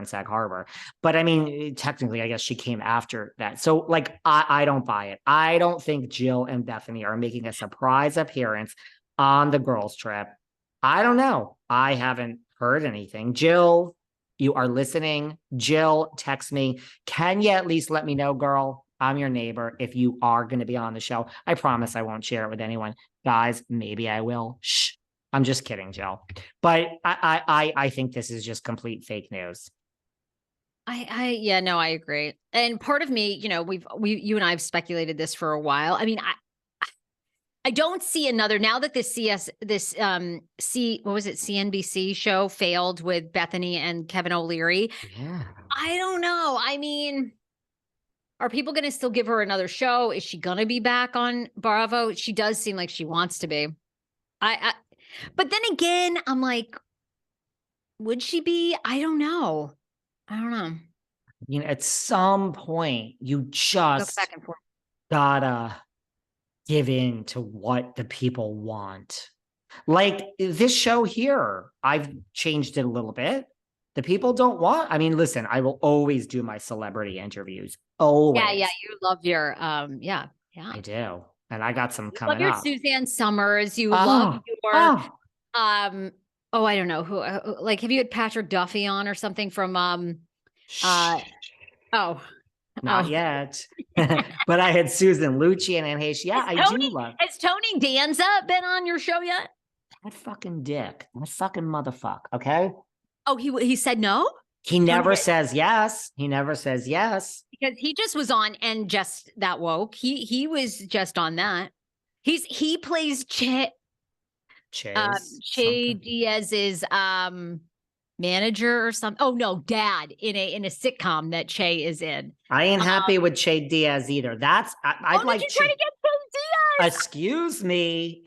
Sag Harbor. But I mean, technically, I guess she came after that. So like, I don't buy it. I don't think Jill and Bethenny are making a surprise appearance on the girls trip. I don't know. I haven't heard anything. Jill, you are listening. Jill, text me. Can you at least let me know, girl? I'm your neighbor. If you are going to be on the show, I promise I won't share it with anyone. Guys, maybe I will. Shh. I'm just kidding, Jill. But I think this is just complete fake news. Yeah, no, I agree. And part of me, you know, you and I have speculated this for a while. I mean, I don't see another, now that this what was it, CNBC show failed with Bethenny and Kevin O'Leary. Yeah. I don't know. I mean, are people going to still give her another show? Is she going to be back on Bravo? She does seem like she wants to be. But then again, I'm like, would she be? I don't know. You know, at some point, you just back and forth. gotta give in to what the people want. Like this show here, I've changed it a little bit. The people don't want. I mean, listen, I will always do my celebrity interviews. Always. Yeah. You love your yeah. I do. And I got some coming love your up. Suzanne Summers. You love your I don't know who like, have you had Patrick Duffy on or something from not yet. But I had Susan Lucci and Hayes. Yeah, I do love. Has Tony Danza been on your show yet? That fucking dick. That fucking motherfucker. Okay. Oh, he said no? He never says yes. He never says yes. Because he just was on and just that woke. He was just on that. He plays Che Diaz's manager or something. Oh no, dad in a sitcom that Che is in. I ain't happy with Che Diaz either. That's I'd like to try to get Che Diaz. Excuse me.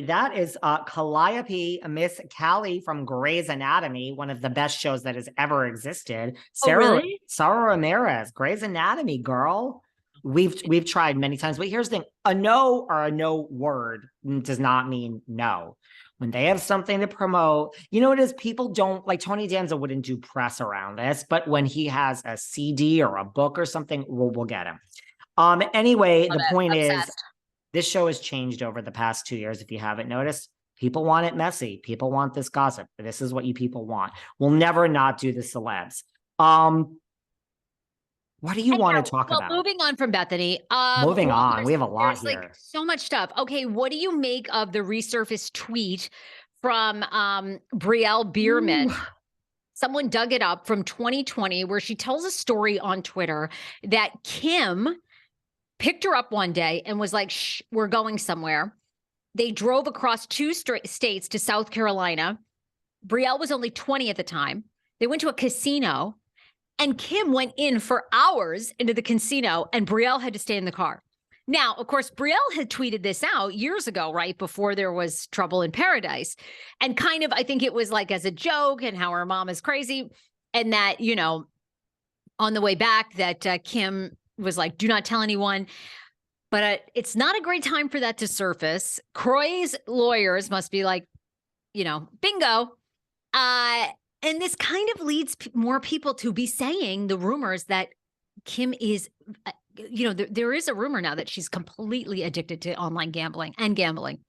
That is Calliope Miss Callie from Grey's Anatomy, one of the best shows that has ever existed. Sarah Ramirez, Grey's Anatomy, girl. We've tried many times, but here's the thing: a no or a no word does not mean no. When they have something to promote, you know what it is? People don't like Tony Danza wouldn't do press around this, but when he has a CD or a book or something, we'll get him. Anyway, the point is, this show has changed over the past 2 years. If you haven't noticed, people want it messy. People want this gossip. This is what you people want. We'll never not do the celebs. What do you want to talk about? Moving on from Bethenny. Moving on. We have a lot here. Like so much stuff. Okay, what do you make of the resurfaced tweet from Brielle Bierman? Ooh. Someone dug it up from 2020 where she tells a story on Twitter that Kim picked her up one day and was like, shh, we're going somewhere. They drove across 2 states to South Carolina. Brielle was only 20 at the time. They went to a casino. And Kim went in for hours into the casino and Brielle had to stay in the car. Now, of course, Brielle had tweeted this out years ago, right before there was trouble in paradise. And kind of, I think it was like as a joke and how her mom is crazy. And that, you know, on the way back that Kim was like, do not tell anyone. But it's not a great time for that to surface. Kroy's lawyers must be like, you know, bingo. And this kind of leads more people to be saying the rumors that Kim is, you know, there is a rumor now that she's completely addicted to online gambling and gambling.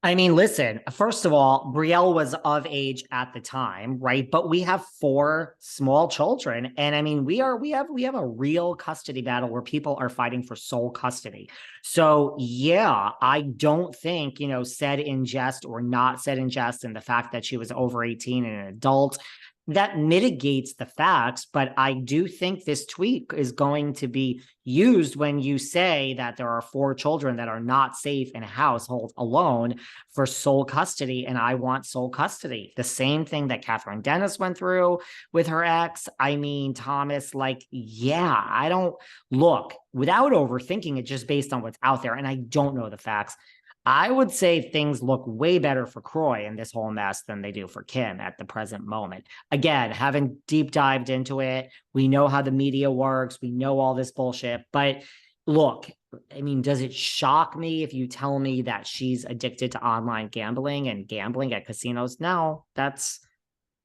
I mean, listen, first of all, Brielle was of age at the time, right? But we have 4 small children. And I mean, we have a real custody battle where people are fighting for sole custody. So yeah, I don't think, you know, said in jest or not said in jest, and the fact that she was over 18 and an adult, that mitigates the facts. But I do think this tweet is going to be used when you say that there are 4 children that are not safe in a household alone for sole custody. And I want sole custody. The same thing that Catherine Dennis went through with her ex. I mean, Thomas, like, yeah, I don't look without overthinking it, just based on what's out there. And I don't know the facts. I would say things look way better for Kroy in this whole mess than they do for Kim at the present moment. Again, haven't deep dived into it. We know how the media works. We know all this bullshit. But look, I mean, does it shock me if you tell me that she's addicted to online gambling and gambling at casinos? No, that's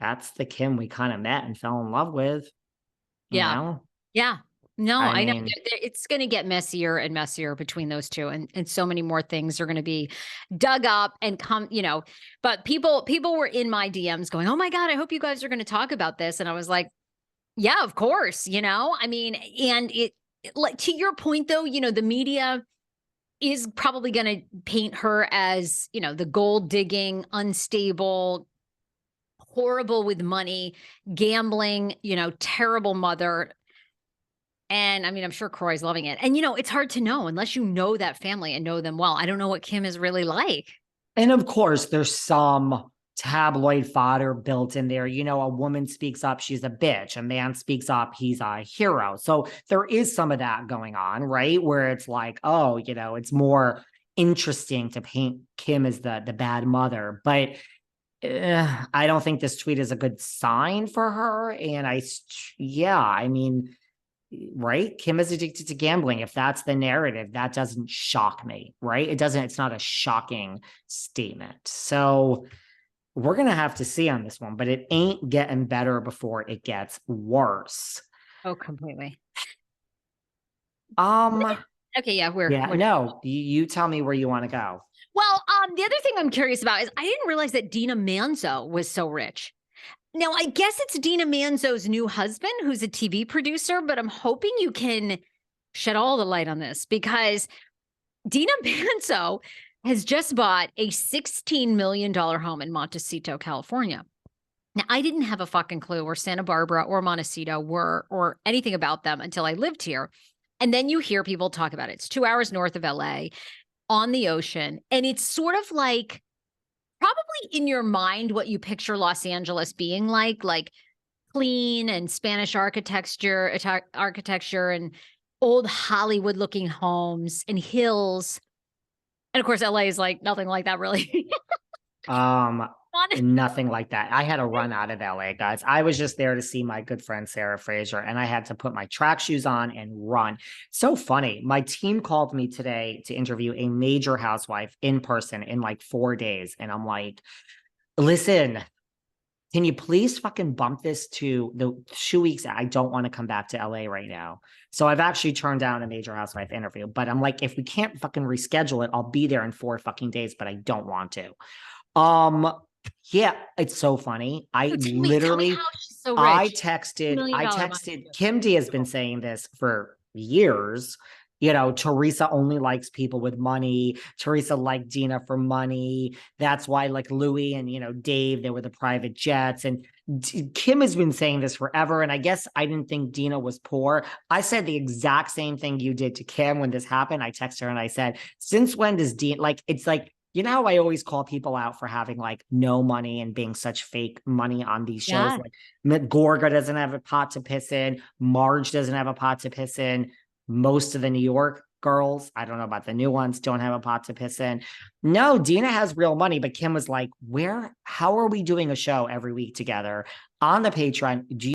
that's the Kim we kind of met and fell in love with, you Yeah. know? Yeah. No, I I know mean, it's going to get messier and messier between those two, and so many more things are going to be dug up and come, but people were in my DMs going, "Oh my God, I hope you guys are going to talk about this." And I was like, "Yeah, of course." I mean, and like, to your point though, the media is probably going to paint her as, the gold digging, unstable, horrible with money, gambling, terrible mother. And I mean, I'm sure Kroy's loving it. And it's hard to know unless you know that family and know them well. I don't know what Kim is really like. and of course, there's some tabloid fodder built in there. A woman speaks up, she's a bitch. A man speaks up, he's a hero. So there is some of that going on, right? Where it's like, oh, it's more interesting to paint Kim as the bad mother. But I don't think this tweet is a good sign for her. And I mean, right? Kim is addicted to gambling. If that's the narrative, that doesn't shock me, right? It's not a shocking statement. So we're going to have to see on this one, but it ain't getting better before it gets worse. Oh, completely. Okay, yeah, no, you tell me where you want to go. Well, the other thing I'm curious about is I didn't realize that Dina Manzo was so rich. Now, I guess it's Dina Manzo's new husband who's a TV producer, but I'm hoping you can shed all the light on this because Dina Manzo has just bought a $16 million home in Montecito, California. Now, I didn't have a fucking clue where Santa Barbara or Montecito were or anything about them until I lived here. And then you hear people talk about it. It's 2 hours north of LA on the ocean. And it's sort of like probably in your mind what you picture Los Angeles being like clean and Spanish architecture and old Hollywood looking homes and hills. And of course, LA is like nothing like that, really. Nothing like that. I had to run out of LA, guys. I was just there to see my good friend Sarah Fraser, and I had to put my track shoes on and run. So funny. My team called me today to interview a major housewife in person in like 4 days. And I'm like, listen, can you please fucking bump this to the 2 weeks? I don't want to come back to LA right now. So I've actually turned down a major housewife interview, but I'm like, if we can't fucking reschedule it, I'll be there in 4 fucking days, but I don't want to. Yeah, it's so funny. I texted Kim D has been saying this for years. Teresa only likes people with money. Teresa liked Dina for money. That's why like Louis and, Dave, they were the private jets. And Kim has been saying this forever. And I guess I didn't think Dina was poor. I said the exact same thing you did to Kim when this happened. I texted her and I said, since when does Dina, like, it's like, how I always call people out for having like no money and being such fake money on these shows. Yeah. Like Gorga doesn't have a pot to piss in. Marge doesn't have a pot to piss in. Most of the New York girls, I don't know about the new ones, don't have a pot to piss in. No, Dina has real money, but Kim was like, how are we doing a show every week together on the Patreon?